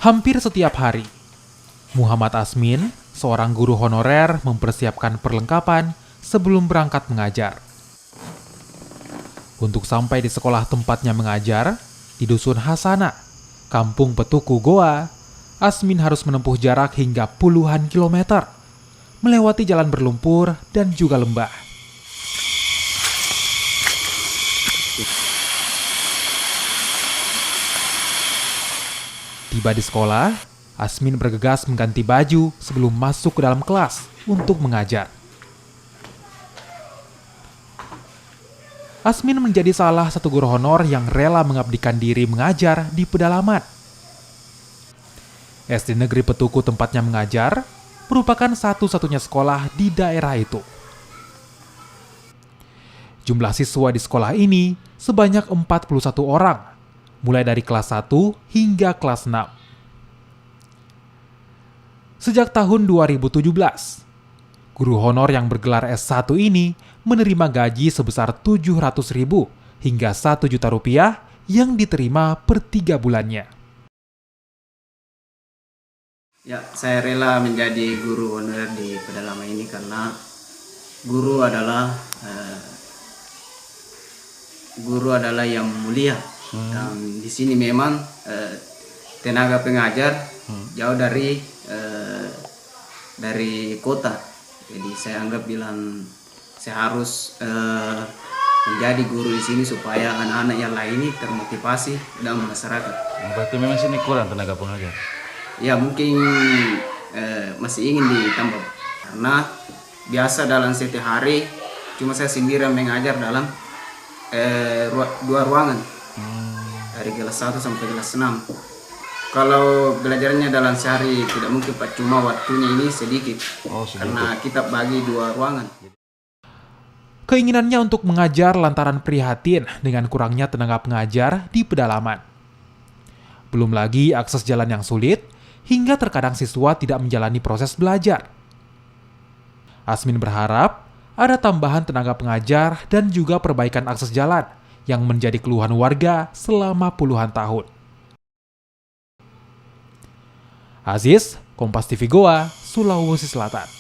Hampir setiap hari, Muhammad Asmin, seorang guru honorer, mempersiapkan perlengkapan sebelum berangkat mengajar. Untuk sampai di sekolah tempatnya mengajar, di Dusun Hasana, Kampung Petuku Goa, Asmin harus menempuh jarak hingga puluhan kilometer, melewati jalan berlumpur dan juga lembah. Tiba di sekolah, Asmin bergegas mengganti baju sebelum masuk ke dalam kelas untuk mengajar. Asmin menjadi salah satu guru honor yang rela mengabdikan diri mengajar di pedalaman. SD Negeri Petuku tempatnya mengajar merupakan satu-satunya sekolah di daerah itu. Jumlah siswa di sekolah ini sebanyak 41 orang, mulai dari kelas 1 hingga kelas 6. Sejak tahun 2017, guru honor yang bergelar S1 ini menerima gaji sebesar 700.000 hingga 1 juta rupiah yang diterima per 3 bulannya. Ya, saya rela menjadi guru honorer di pedalaman ini karena guru adalah yang mulia. Dan di sini memang tenaga pengajar jauh dari kota. Jadi saya anggap saya harus menjadi guru di sini supaya anak-anak yang lain ini termotivasi dalam masyarakat. Berarti memang sini kurang tenaga pengajar. Ya mungkin masih ingin ditambah karena biasa dalam setiap hari cuma saya sendiri mengajar dalam 2 ruangan. Dari kelas 1 sampai kelas 6. Kalau belajarnya dalam sehari tidak mungkin Pak, cuma waktunya ini sedikit. Karena kita bagi 2 ruangan. Keinginannya untuk mengajar lantaran prihatin dengan kurangnya tenaga pengajar di pedalaman. Belum lagi akses jalan yang sulit, hingga terkadang siswa tidak menjalani proses belajar. Asmin berharap ada tambahan tenaga pengajar dan juga perbaikan akses jalan yang menjadi keluhan warga selama puluhan tahun. Aziz, Kompas TV Goa, Sulawesi Selatan.